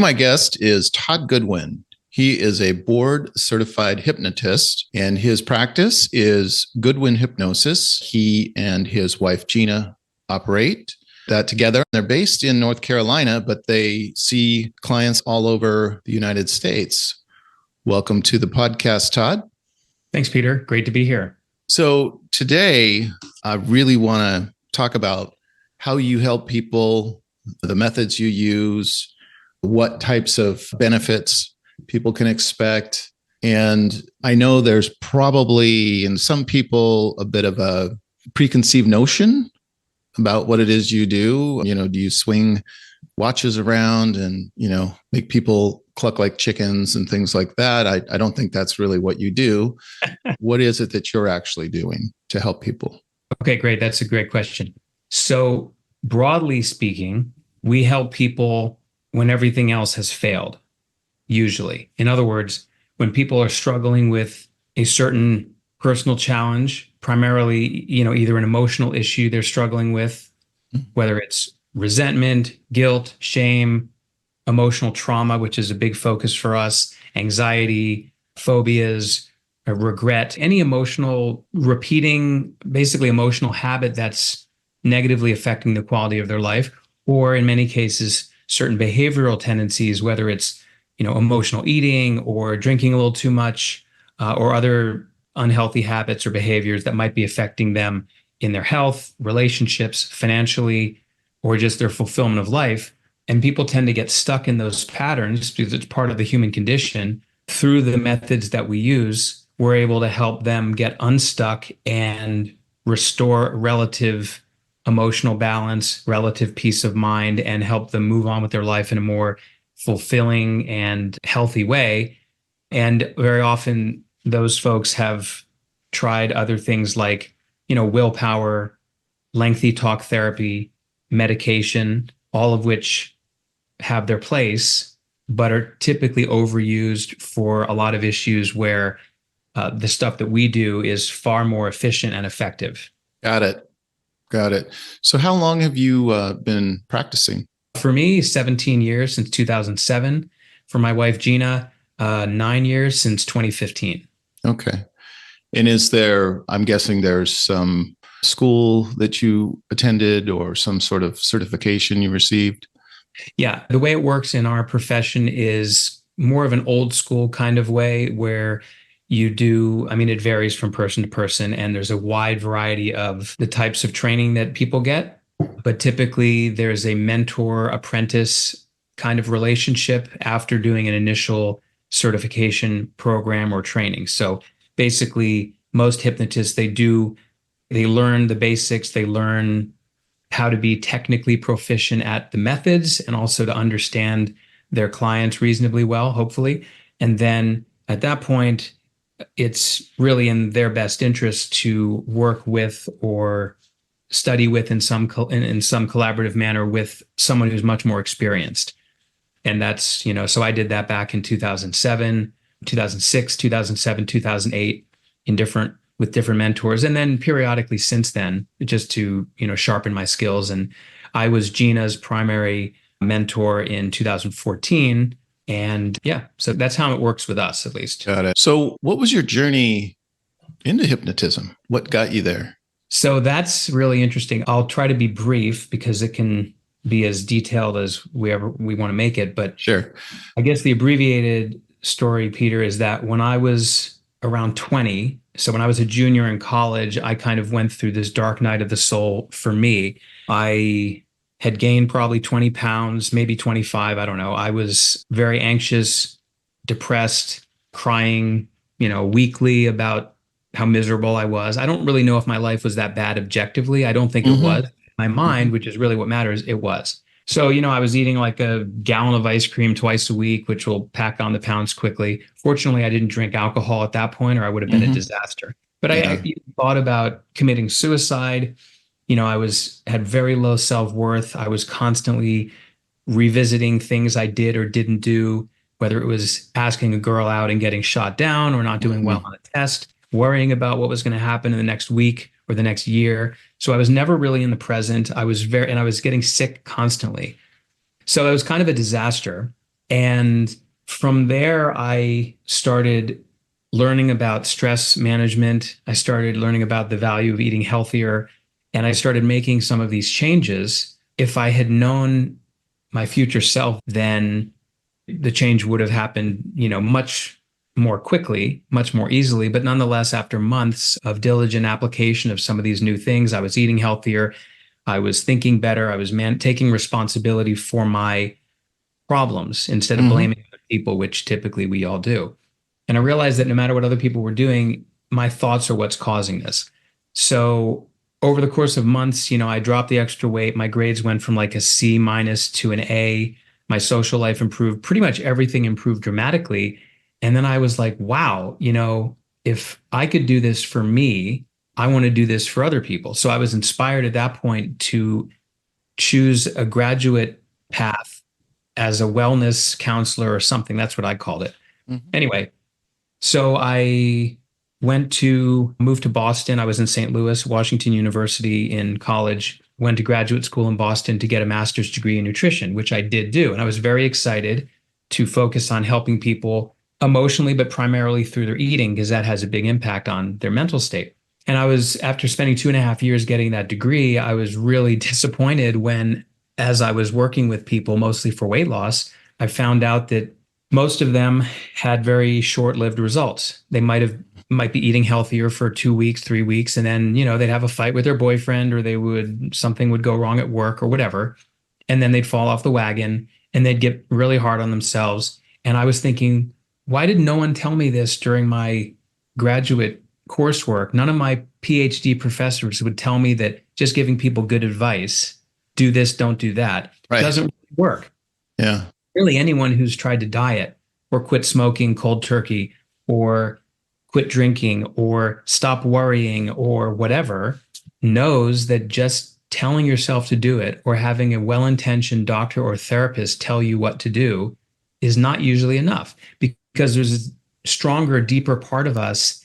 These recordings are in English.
My guest is Todd Goodwin. He is a board certified hypnotist, and his practice is Goodwin Hypnosis. He and his wife, Gina, operate that together. They're based in North Carolina, but they see clients all over the United States. Welcome to the podcast, Todd. Thanks, Peter. Great to be here. So today, I really want to talk about how you help people, the methods you use, what types of benefits people can expect. And I know there's probably in some people a bit of a preconceived notion about what it is you do. Do you swing watches around and, make people cluck like chickens and things like that? I don't think that's really what you do. What is it that you're actually doing to help people? Okay, great. That's a great question. So broadly speaking, we help people when everything else has failed, usually. In other words, when people are struggling with a certain personal challenge, primarily, either an emotional issue they're struggling with, whether it's resentment, guilt, shame, emotional trauma, which is a big focus for us, anxiety, phobias, regret, any emotional repeating, basically emotional habit that's negatively affecting the quality of their life, or in many cases, certain behavioral tendencies, whether it's, emotional eating or drinking a little too much, or other unhealthy habits or behaviors that might be affecting them in their health, relationships, financially, or just their fulfillment of life. And people tend to get stuck in those patterns because it's part of the human condition. Through the methods that we use, we're able to help them get unstuck and restore relative emotional balance, relative peace of mind, and help them move on with their life in a more fulfilling and healthy way. And very often those folks have tried other things like, willpower, lengthy talk therapy, medication, all of which have their place, but are typically overused for a lot of issues where the stuff that we do is far more efficient and effective. Got it. So how long have you been practicing? For me, 17 years since 2007. For my wife, Gina, 9 years since 2015. Okay. And I'm guessing there's some school that you attended or some sort of certification you received? Yeah. The way it works in our profession is more of an old school kind of way where it varies from person to person, and there's a wide variety of the types of training that people get. But typically there's a mentor apprentice kind of relationship after doing an initial certification program or training. So basically most hypnotists, they learn the basics, they learn how to be technically proficient at the methods and also to understand their clients reasonably well, hopefully. And then at that point, it's really in their best interest to work with or study with in some collaborative manner with someone who's much more experienced. And that's, so I did that back in 2007, 2006, 2007, 2008 with different mentors. And then periodically since then, just to, sharpen my skills. And I was Gina's primary mentor in 2014. And yeah, so that's how it works with us, at least. Got it. So what was your journey into hypnotism? What got you there? So that's really interesting. I'll try to be brief because it can be as detailed as we want to make it. But sure. I guess the abbreviated story, Peter, is that when I was around 20, so when I was a junior in college, I kind of went through this dark night of the soul for me. I had gained probably 20 pounds, maybe 25. I don't know. I was very anxious, depressed, crying, weekly about how miserable I was. I don't really know if my life was that bad objectively. I don't think it was. In my mind, which is really what matters, it was. So, I was eating like a gallon of ice cream twice a week, which will pack on the pounds quickly. Fortunately, I didn't drink alcohol at that point or I would have been a disaster. But I even thought about committing suicide. I had very low self-worth. I was constantly revisiting things I did or didn't do, whether it was asking a girl out and getting shot down or not doing well on a test, worrying about what was going to happen in the next week or the next year. So I was never really in the present. I was getting sick constantly. So it was kind of a disaster. And from there, I started learning about stress management. I started learning about the value of eating healthier. And I started making some of these changes. If I had known my future self, then the change would have happened, much more quickly, much more easily. But nonetheless, after months of diligent application of some of these new things, I was eating healthier. I was thinking better. I was taking responsibility for my problems instead of Hmm. blaming other people, which typically we all do. And I realized that no matter what other people were doing, my thoughts are what's causing this. So over the course of months, I dropped the extra weight. My grades went from like a C minus to an A. My social life improved. Pretty much everything improved dramatically. And then I was like, wow, if I could do this for me, I want to do this for other people. So I was inspired at that point to choose a graduate path as a wellness counselor or something. That's what I called it. Hmm. Anyway, so I moved to Boston. I was in St. Louis, Washington University in college, went to graduate school in Boston to get a master's degree in nutrition, which I did do. And I was very excited to focus on helping people emotionally, but primarily through their eating, because that has a big impact on their mental state. And after spending 2.5 years getting that degree, I was really disappointed when, as I was working with people, mostly for weight loss, I found out that most of them had very short-lived results. They might be eating healthier for 2 weeks, 3 weeks, and then, they'd have a fight with their boyfriend, or something would go wrong at work or whatever. And then they'd fall off the wagon and they'd get really hard on themselves. And I was thinking, why did no one tell me this during my graduate coursework? None of my PhD professors would tell me that just giving people good advice, do this, don't do that, Right. doesn't really work. Yeah. Really, anyone who's tried to diet or quit smoking cold turkey or quit drinking or stop worrying or whatever knows that just telling yourself to do it or having a well-intentioned doctor or therapist tell you what to do is not usually enough, because there's a stronger, deeper part of us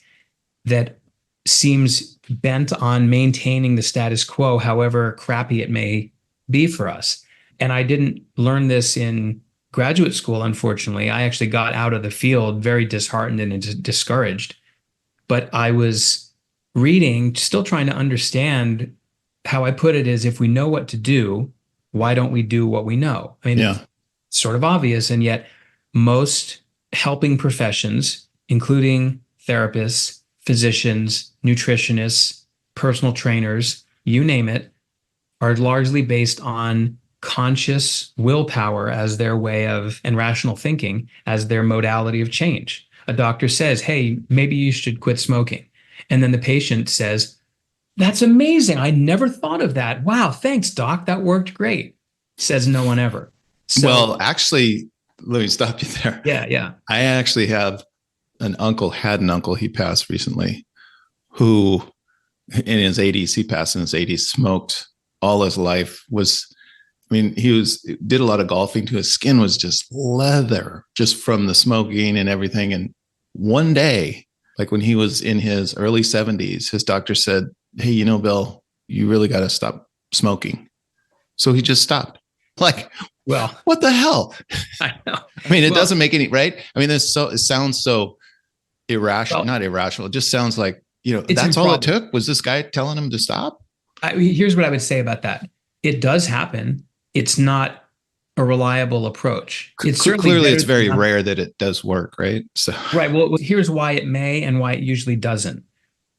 that seems bent on maintaining the status quo, however crappy it may be for us. And I didn't learn this in graduate school, unfortunately. I actually got out of the field very disheartened and discouraged. But I was reading, still trying to understand. How I put it is, if we know what to do, why don't we do what we know? I mean, Yeah. it's sort of obvious, and yet most helping professions, including therapists, physicians, nutritionists, personal trainers, you name it, are largely based on conscious willpower as their way of, and rational thinking as their modality of change. A doctor says, hey, maybe you should quit smoking. And then the patient says, that's amazing. I never thought of that. Wow, thanks, doc. That worked great. Says no one ever. So, Well, actually, let me stop you there. yeah. I actually had an uncle, he passed recently, who in his 80s, he passed in his 80s, smoked all his life, did a lot of golfing too. His skin was just leather just from the smoking and everything. And one day, like when he was in his early 70s, his doctor said, hey, Bill, you really got to stop smoking. So he just stopped. Like, well, what the hell? I know. I mean, it doesn't make any, right? I mean, it sounds so irrational, Well, not irrational. It just sounds like, it's that's all it improbable. took was this guy telling him to stop. Here's what I would say about that. It does happen. It's not a reliable approach. It's certainly Clearly, better it's than very nothing. rare that it does work, right? So, Right. Well, here's why it may and why it usually doesn't.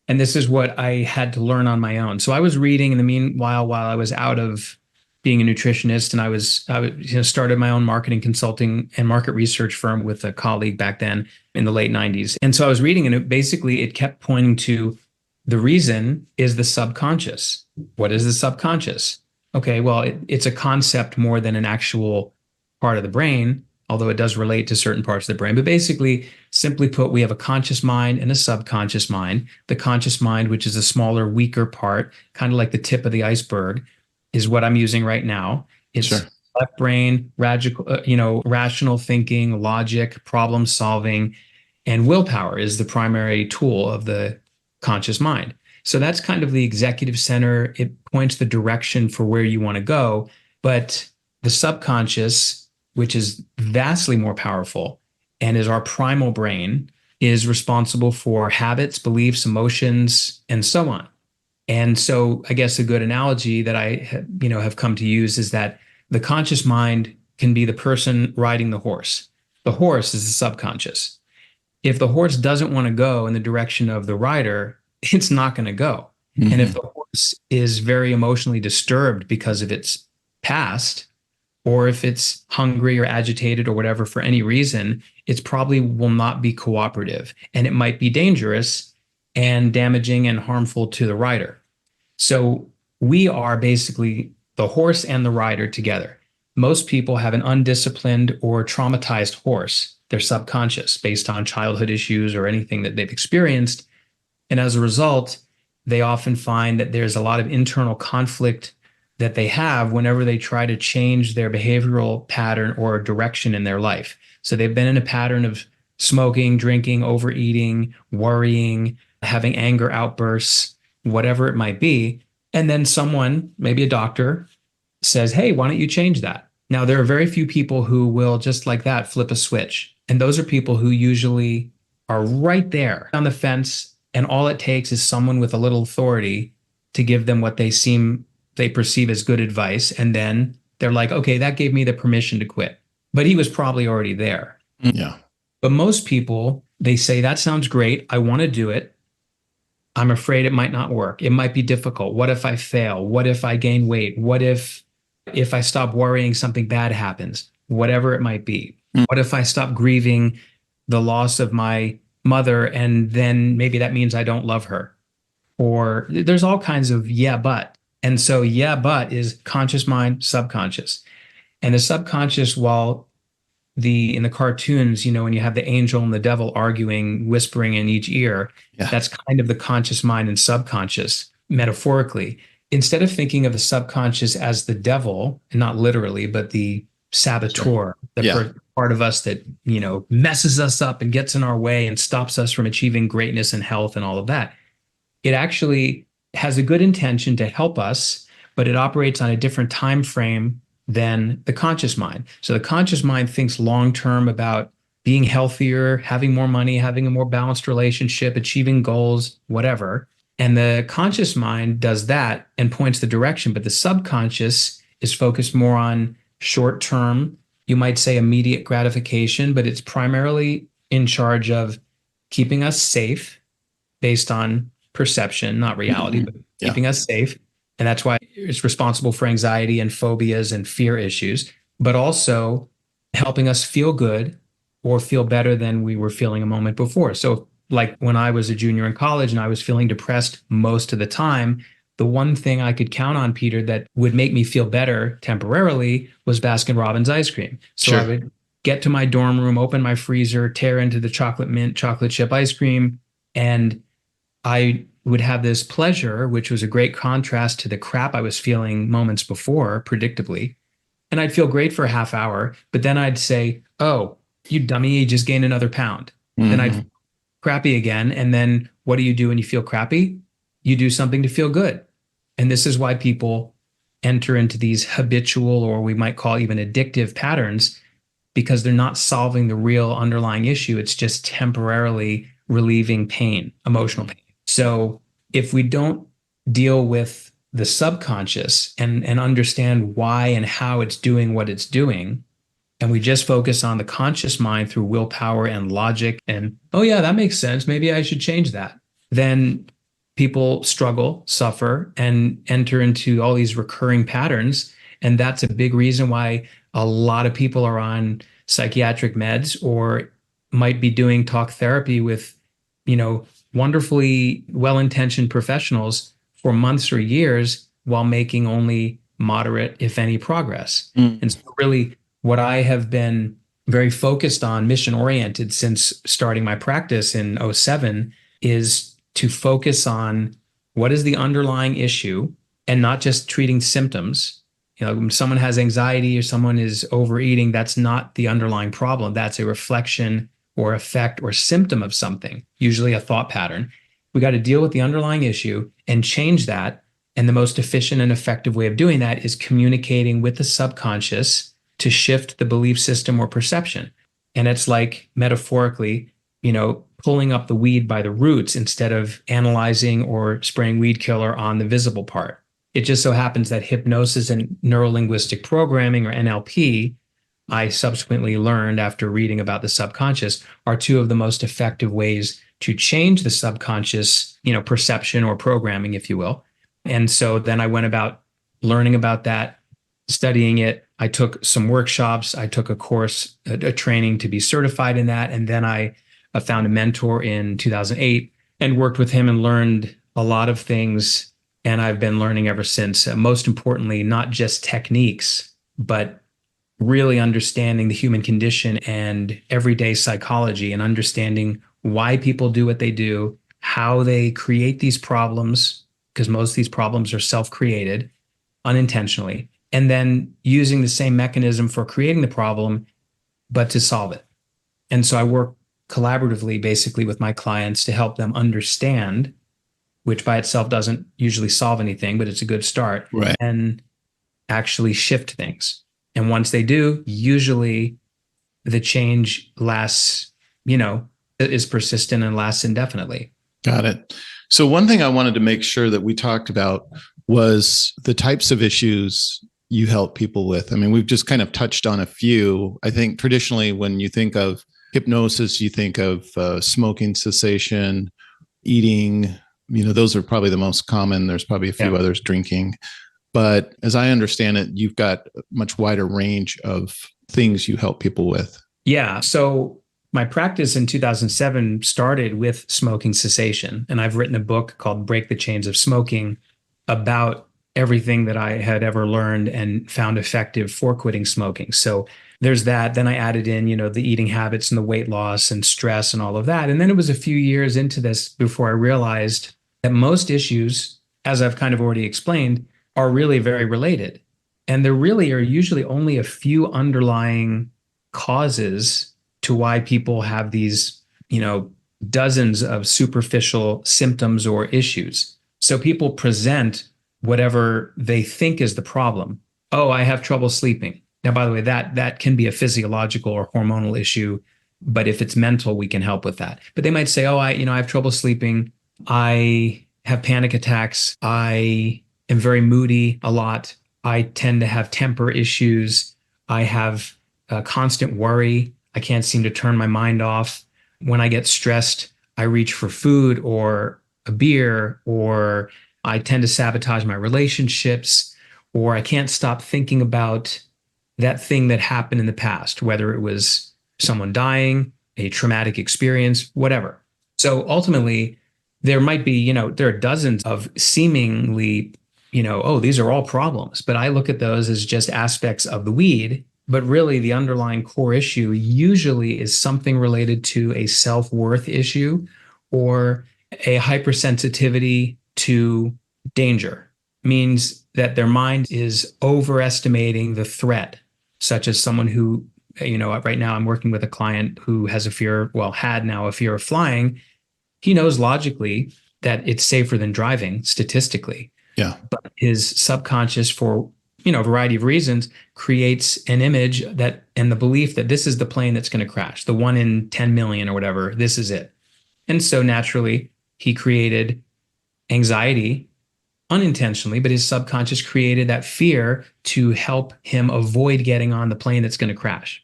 And this is what I had to learn on my own. So I was reading in the meanwhile, while I was out of being a nutritionist, and I started my own marketing consulting and market research firm with a colleague back then in the late 90s. And so I was reading, and it kept pointing to the reason is the subconscious. What is the subconscious? Okay, well, it's a concept more than an actual part of the brain, although it does relate to certain parts of the brain. But basically, simply put, we have a conscious mind and a subconscious mind. The conscious mind, which is a smaller, weaker part, kind of like the tip of the iceberg, is what I'm using right now. It's sure. left brain, rational thinking, logic, problem solving, and willpower is the primary tool of the conscious mind. So that's kind of the executive center. It points the direction for where you want to go. But the subconscious, which is vastly more powerful and is our primal brain, is responsible for habits, beliefs, emotions, and so on. And so I guess a good analogy that I have come to use is that the conscious mind can be the person riding the horse. The horse is the subconscious. If the horse doesn't want to go in the direction of the rider, it's not going to go. Mm-hmm. And if the horse is very emotionally disturbed because of its past, or if it's hungry or agitated or whatever for any reason, it probably will not be cooperative, and it might be dangerous and damaging and harmful to the rider. So we are basically the horse and the rider together. Most people have an undisciplined or traumatized horse. They're subconscious based on childhood issues or anything that they've experienced. And as a result, they often find that there's a lot of internal conflict that they have whenever they try to change their behavioral pattern or direction in their life. So they've been in a pattern of smoking, drinking, overeating, worrying, having anger outbursts, whatever it might be. And then someone, maybe a doctor, says, hey, why don't you change that? Now, there are very few people who will just like that flip a switch. And those are people who usually are right there on the fence. And all it takes is someone with a little authority to give them what they perceive as good advice. And then they're like, okay, that gave me the permission to quit. But he was probably already there. Yeah. But most people, they say, that sounds great. I want to do it. I'm afraid it might not work. It might be difficult. What if I fail? What if I gain weight? What if I stop worrying, something bad happens? Whatever it might be. What if I stop grieving the loss of my mother, and then maybe that means I don't love her? Or there's all kinds of yeah, but. And so yeah, but is conscious mind, subconscious. And the subconscious, while in the cartoons, when you have the angel and the devil arguing, whispering in each ear, that's kind of the conscious mind and subconscious, metaphorically. Instead of thinking of the subconscious as the devil, and not literally, but the saboteur, part of us that, messes us up and gets in our way and stops us from achieving greatness and health and all of that. It actually has a good intention to help us, but it operates on a different time frame than the conscious mind. So the conscious mind thinks long-term about being healthier, having more money, having a more balanced relationship, achieving goals, whatever. And the conscious mind does that and points the direction, but the subconscious is focused more on short-term, you might say immediate gratification, but it's primarily in charge of keeping us safe based on perception, not reality, but keeping us safe. And that's why it's responsible for anxiety and phobias and fear issues, but also helping us feel good or feel better than we were feeling a moment before. So like when I was a junior in college and I was feeling depressed most of the time, the one thing I could count on, Peter, that would make me feel better temporarily was Baskin-Robbins ice cream. So I would get to my dorm room, open my freezer, tear into the chocolate mint, chocolate chip ice cream, and I would have this pleasure, which was a great contrast to the crap I was feeling moments before, predictably. And I'd feel great for a half hour, but then I'd say, oh, you dummy, you just gained another pound. Then I'd feel crappy again. And then what do you do when you feel crappy? You do something to feel good. And this is why people enter into these habitual, or we might call even addictive patterns, because they're not solving the real underlying issue. It's just temporarily relieving pain, emotional pain. So if we don't deal with the subconscious and understand why and how it's doing what it's doing, and we just focus on the conscious mind through willpower and logic and, oh yeah, that makes sense, maybe I should change that, then people struggle, suffer, and enter into all these recurring patterns. And that's a big reason why a lot of people are on psychiatric meds or might be doing talk therapy with, wonderfully well-intentioned professionals for months or years while making only moderate, if any, progress. And so really what I have been very focused on, mission-oriented since starting my practice in 2007, is to focus on what is the underlying issue and not just treating symptoms. When someone has anxiety or someone is overeating, that's not the underlying problem. That's a reflection or effect or symptom of something, usually a thought pattern. We got to deal with the underlying issue and change that. And the most efficient and effective way of doing that is communicating with the subconscious to shift the belief system or perception. And it's like metaphorically, pulling up the weed by the roots instead of analyzing or spraying weed killer on the visible part. It just so happens that hypnosis and neurolinguistic programming, or NLP, I subsequently learned after reading about the subconscious, are two of the most effective ways to change the subconscious, perception or programming, if you will. And so then I went about learning about that, studying it. I took some workshops. I took a course, a training to be certified in that. And then I found a mentor in 2008 and worked with him and learned a lot of things. And I've been learning ever since. Most importantly, not just techniques, but really understanding the human condition and everyday psychology, and understanding why people do what they do, how they create these problems, because most of these problems are self-created unintentionally, and then using the same mechanism for creating the problem, but to solve it. And so I work collaboratively basically with my clients to help them understand, which by itself doesn't usually solve anything, but it's a good start, Right. and actually shift things. And once they do, usually the change lasts, is persistent and lasts indefinitely. Got it. So one thing I wanted to make sure that we talked about was the types of issues you help people with. I mean, we've just kind of touched on a few. I think traditionally when you think of hypnosis, you think of smoking cessation, eating, those are probably the most common. There's probably a few others, drinking. But as I understand it, you've got a much wider range of things you help people with. Yeah. So my practice in 2007 started with smoking cessation. And I've written a book called Break the Chains of Smoking about everything that I had ever learned and found effective for quitting smoking. So there's that. Then I added in, the eating habits and the weight loss and stress and all of that. And then it was a few years into this before I realized that most issues, as I've kind of already explained, are really very related. And there really are usually only a few underlying causes to why people have these, dozens of superficial symptoms or issues. So people present whatever they think is the problem. Oh, I have trouble sleeping. Now, by the way, that can be a physiological or hormonal issue, but if it's mental, we can help with that. But they might say, oh, I have trouble sleeping. I have panic attacks. I am very moody a lot. I tend to have temper issues. I have constant worry. I can't seem to turn my mind off. When I get stressed, I reach for food or a beer, or I tend to sabotage my relationships, or I can't stop thinking about that thing that happened in the past, whether it was someone dying, a traumatic experience, whatever. So ultimately, there might be, there are dozens of seemingly, oh, these are all problems. But I look at those as just aspects of the weed. But really, the underlying core issue usually is something related to a self-worth issue or a hypersensitivity to danger. Means that their mind is overestimating the threat, such as someone who, right now I'm working with a client who has had now a fear of flying. He knows logically that it's safer than driving statistically. Yeah. But his subconscious, for a variety of reasons, creates an image that, and the belief that this is the plane that's going to crash, the 1 in 10 million or whatever, this is it. And so naturally, he created anxiety unintentionally, but his subconscious created that fear to help him avoid getting on the plane that's going to crash,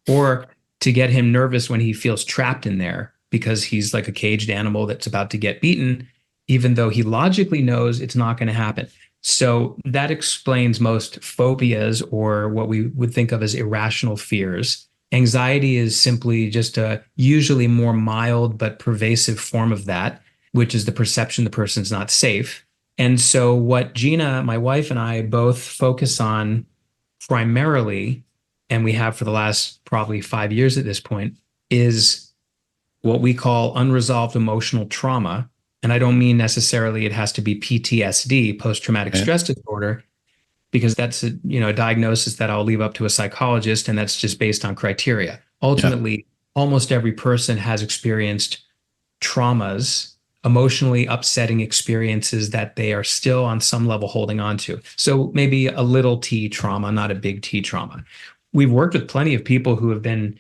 or to get him nervous when he feels trapped in there because he's like a caged animal that's about to get beaten, even though he logically knows it's not going to happen. So that explains most phobias, or what we would think of as irrational fears. Anxiety is simply just a usually more mild but pervasive form of that, which is the perception the person's not safe. And so what Gina, my wife, and I both focus on primarily, and we have for the last probably 5 years at this point, is what we call unresolved emotional trauma. And I don't mean necessarily it has to be PTSD, post-traumatic stress disorder, because that's a diagnosis that I'll leave up to a psychologist, and that's just based on criteria. Ultimately, almost every person has experienced traumas, emotionally upsetting experiences that they are still on some level holding on to. So maybe a little T trauma, not a big T trauma. we've worked with plenty of people who have been,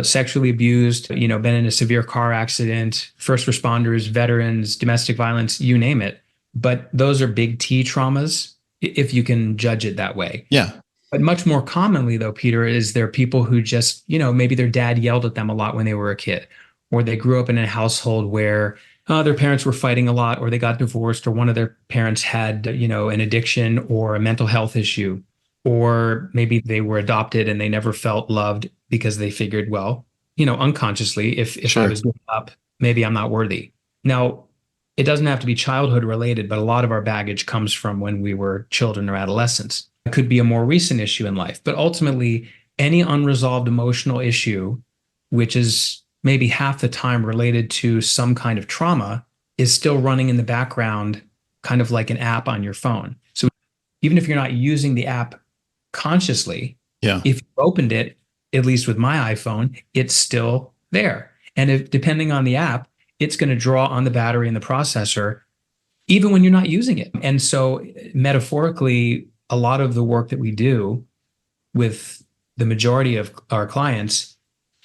sexually abused, been in a severe car accident, first responders, veterans, domestic violence, you name it. But those are big T traumas, if you can judge it that way. Yeah. But much more commonly, though, Peter, is there people who just, maybe their dad yelled at them a lot when they were a kid, or they grew up in a household where their parents were fighting a lot, or they got divorced, or one of their parents had, an addiction or a mental health issue, or maybe they were adopted and they never felt loved because they figured, well, unconsciously, if Sure. I was given up, maybe I'm not worthy. Now, it doesn't have to be childhood related, but a lot of our baggage comes from when we were children or adolescents. It could be a more recent issue in life, but ultimately, any unresolved emotional issue, which is maybe half the time related to some kind of trauma, is still running in the background, kind of like an app on your phone. So even if you're not using the app consciously, Yeah. if you opened it, at least with my iPhone, it's still there. And if, depending on the app, it's going to draw on the battery and the processor, even when you're not using it. And so metaphorically, a lot of the work that we do with the majority of our clients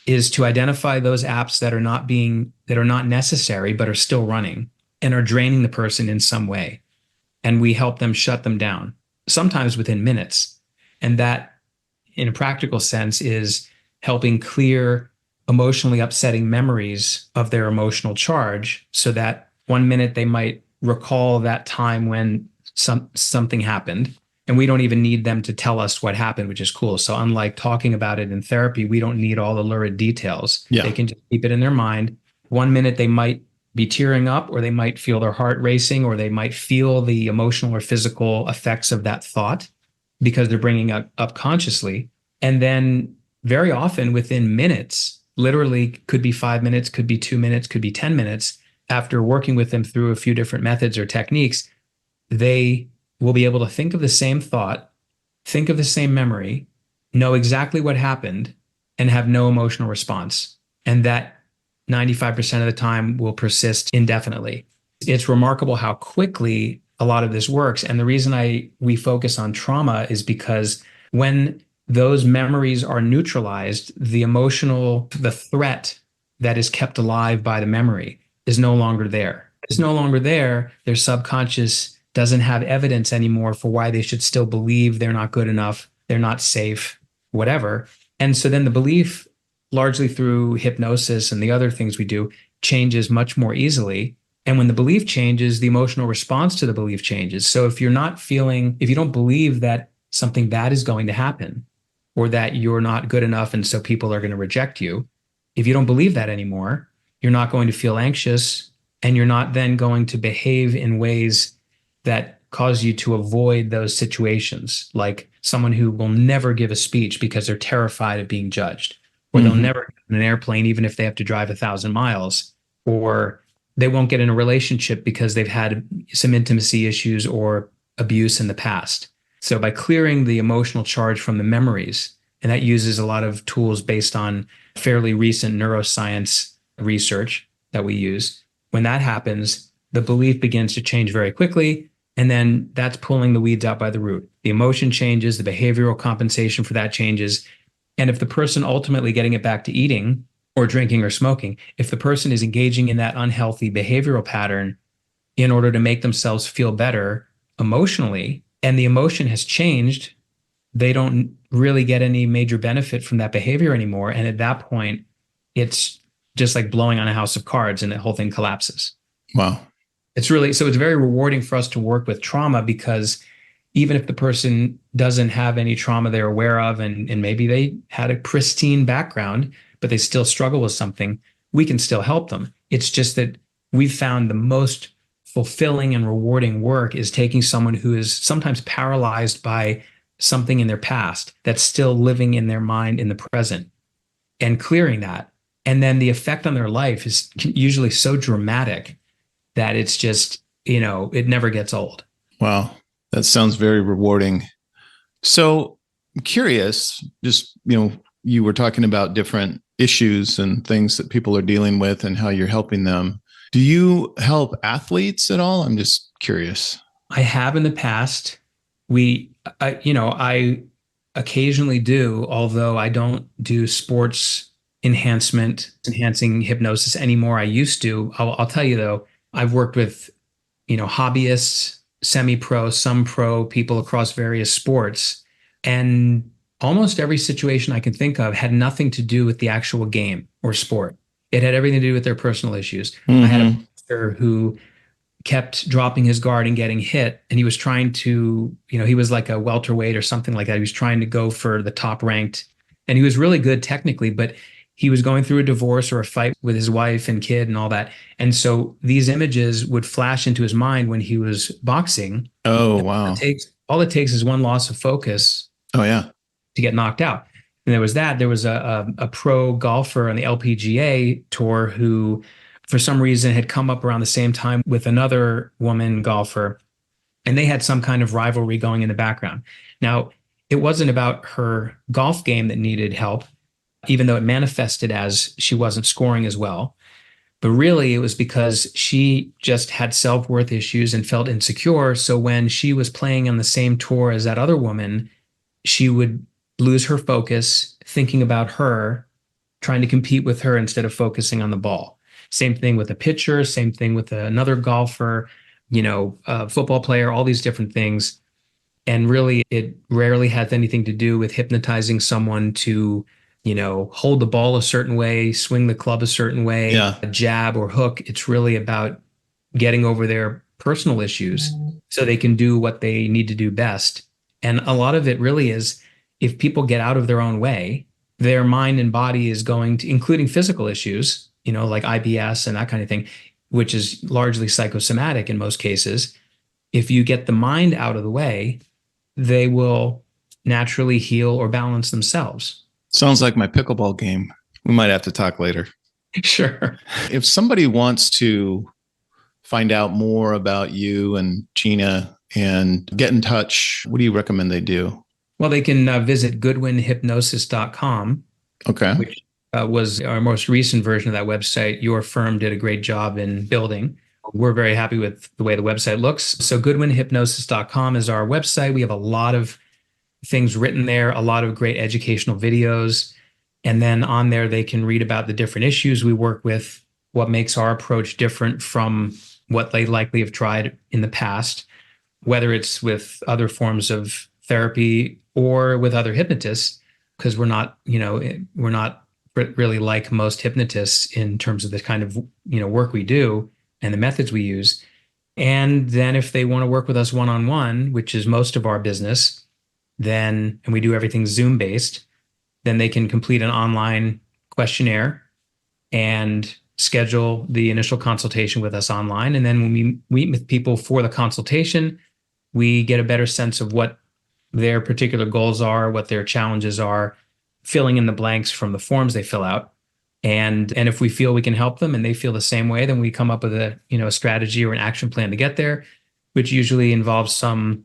is to identify those apps that are not necessary, but are still running and are draining the person in some way. And we help them shut them down, sometimes within minutes. And that, in a practical sense, is helping clear emotionally upsetting memories of their emotional charge, so that 1 minute they might recall that time when something happened, and we don't even need them to tell us what happened, which is cool. So unlike talking about it in therapy, we don't need all the lurid details. Yeah. They can just keep it in their mind. 1 minute they might be tearing up, or they might feel their heart racing, or they might feel the emotional or physical effects of that thought because they're bringing it up consciously. And then very often within minutes, literally could be 5 minutes, could be 2 minutes, could be 10 minutes, after working with them through a few different methods or techniques, they will be able to think of the same thought, think of the same memory, know exactly what happened, and have no emotional response. And that 95% of the time will persist indefinitely. It's remarkable how quickly a lot of this works. And the reason we focus on trauma is because when those memories are neutralized, the threat that is kept alive by the memory is no longer there. It's no longer there. Their subconscious doesn't have evidence anymore for why they should still believe they're not good enough, they're not safe, whatever. And so then the belief, largely through hypnosis and the other things we do, changes much more easily. And when the belief changes, the emotional response to the belief changes. So if you don't believe that something bad is going to happen, or that you're not good enough and so people are going to reject you, if you don't believe that anymore, you're not going to feel anxious, and you're not then going to behave in ways that cause you to avoid those situations, like someone who will never give a speech because they're terrified of being judged, or they'll never get in an airplane even if they have to drive 1,000 miles, or they won't get in a relationship because they've had some intimacy issues or abuse in the past. So by clearing the emotional charge from the memories, and that uses a lot of tools based on fairly recent neuroscience research that we use, when that happens, the belief begins to change very quickly. And then that's pulling the weeds out by the root. The emotion changes, the behavioral compensation for that changes. And if the person ultimately getting it back to eating or drinking or smoking, if the person is engaging in that unhealthy behavioral pattern in order to make themselves feel better emotionally, and the emotion has changed, they don't really get any major benefit from that behavior anymore. And at that point, it's just like blowing on a house of cards and the whole thing collapses. Wow. It's very rewarding for us to work with trauma, because even if the person doesn't have any trauma they're aware of, and maybe they had a pristine background, but they still struggle with something, we can still help them. It's just that we've found the most fulfilling and rewarding work is taking someone who is sometimes paralyzed by something in their past that's still living in their mind in the present, and clearing that. And then the effect on their life is usually so dramatic that it's just, it never gets old. Wow. That sounds very rewarding. So I'm curious, just, you were talking about different issues and things that people are dealing with and how you're helping them. Do you help athletes at all? I'm just curious. I have in the past. I occasionally do, although I don't do sports enhancing hypnosis anymore. I used to. I'll tell you though, I've worked with, hobbyists, semi-pro, some pro people across various sports. And almost every situation I can think of had nothing to do with the actual game or sport. It had everything to do with their personal issues. I had a boxer who kept dropping his guard and getting hit. And he was trying to, he was like a welterweight or something like that. He was trying to go for the top ranked, and he was really good technically, but he was going through a divorce or a fight with his wife and kid and all that. And so these images would flash into his mind when he was boxing. Oh, wow. All it takes is one loss of focus. Oh, yeah. To get knocked out. And there was that. There was a pro golfer on the LPGA tour who, for some reason, had come up around the same time with another woman golfer, and they had some kind of rivalry going in the background. Now, it wasn't about her golf game that needed help, even though it manifested as she wasn't scoring as well. But really, it was because she just had self-worth issues and felt insecure. So when she was playing on the same tour as that other woman, she would lose her focus, thinking about her, trying to compete with her instead of focusing on the ball. Same thing with a pitcher, same thing with another golfer, a football player, all these different things. And really, it rarely has anything to do with hypnotizing someone to, hold the ball a certain way, swing the club a certain way, a jab or hook. It's really about getting over their personal issues so they can do what they need to do best. And a lot of it really is, if people get out of their own way, their mind and body is going to, including physical issues, like IBS and that kind of thing, which is largely psychosomatic in most cases. If you get the mind out of the way, they will naturally heal or balance themselves. Sounds like my pickleball game. We might have to talk later. Sure. If somebody wants to find out more about you and Gina and get in touch, what do you recommend they do? Well, they can visit goodwinhypnosis.com. Okay. Which was our most recent version of that website. Your firm did a great job in building. We're very happy with the way the website looks. So goodwinhypnosis.com is our website. We have a lot of things written there, a lot of great educational videos. And then on there, they can read about the different issues we work with, what makes our approach different from what they likely have tried in the past, whether it's with other forms of therapy or with other hypnotists, because we're not really like most hypnotists in terms of the kind of, work we do and the methods we use. And then if they want to work with us one-on-one, which is most of our business, and we do everything Zoom based, then they can complete an online questionnaire and schedule the initial consultation with us online. And then when we meet with people for the consultation, we get a better sense of what their particular goals are, what their challenges are, filling in the blanks from the forms they fill out. And if we feel we can help them and they feel the same way, then we come up with a strategy or an action plan to get there, which usually involves some,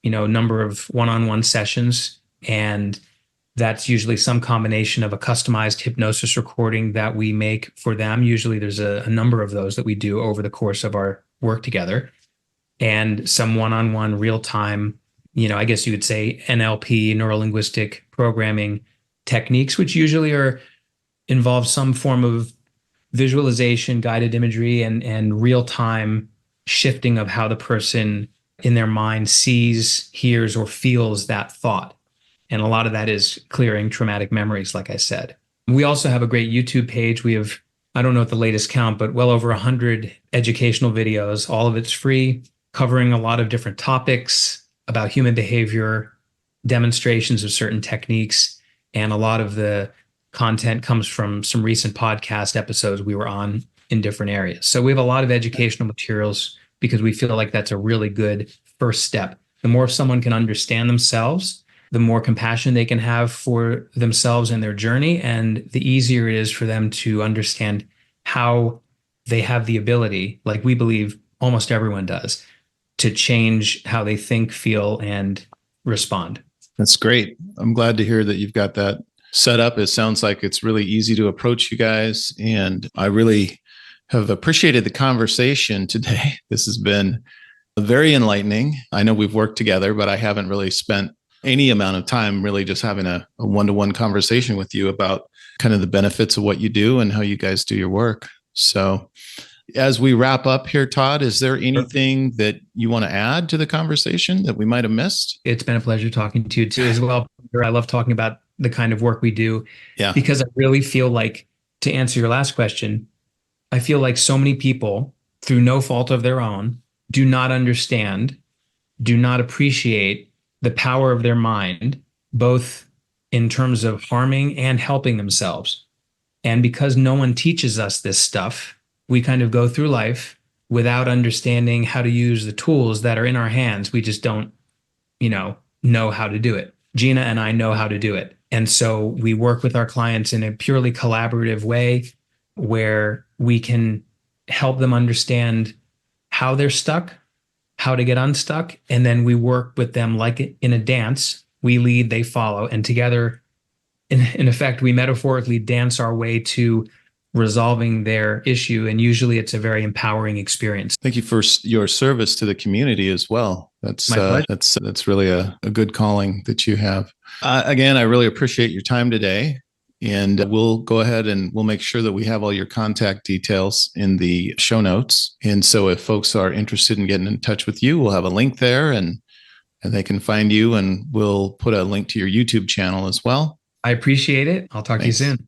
number of one-on-one sessions. And that's usually some combination of a customized hypnosis recording that we make for them. Usually there's a number of those that we do over the course of our work together, and some one-on-one real-time, I guess you could say NLP, neuro-linguistic programming techniques, which usually involve some form of visualization, guided imagery, and real-time shifting of how the person in their mind sees, hears, or feels that thought. And a lot of that is clearing traumatic memories, like I said. We also have a great YouTube page. We have, I don't know what the latest count, but well over 100 educational videos. All of it's free, covering a lot of different topics about human behavior, demonstrations of certain techniques, and a lot of the content comes from some recent podcast episodes we were on in different areas. So we have a lot of educational materials because we feel like that's a really good first step. The more someone can understand themselves, the more compassion they can have for themselves and their journey, and the easier it is for them to understand how they have the ability, like we believe almost everyone does, to change how they think, feel, and respond. That's great. I'm glad to hear that you've got that set up. It sounds like it's really easy to approach you guys. And I really have appreciated the conversation today. This has been very enlightening. I know we've worked together, but I haven't really spent any amount of time, really just having a one-to-one conversation with you about kind of the benefits of what you do and how you guys do your work. So as we wrap up here, Todd, is there anything that you want to add to the conversation that we might have missed? It's been a pleasure talking to you too as well. I love talking about the kind of work we do because I really feel like, to answer your last question, I feel like so many people, through no fault of their own, do not understand, do not appreciate the power of their mind, both in terms of harming and helping themselves. And because no one teaches us this stuff, we kind of go through life without understanding how to use the tools that are in our hands. We just don't, know how to do it. Gina and I know how to do it. And so we work with our clients in a purely collaborative way where we can help them understand how they're stuck, how to get unstuck. And then we work with them like in a dance. We lead, they follow. And together, in effect, we metaphorically dance our way to resolving their issue. And usually it's a very empowering experience. Thank you for your service to the community as well. That's really a good calling that you have. Again, I really appreciate your time today. And we'll go ahead and we'll make sure that we have all your contact details in the show notes. And so if folks are interested in getting in touch with you, we'll have a link there and they can find you, and we'll put a link to your YouTube channel as well. I appreciate it. I'll talk to you soon.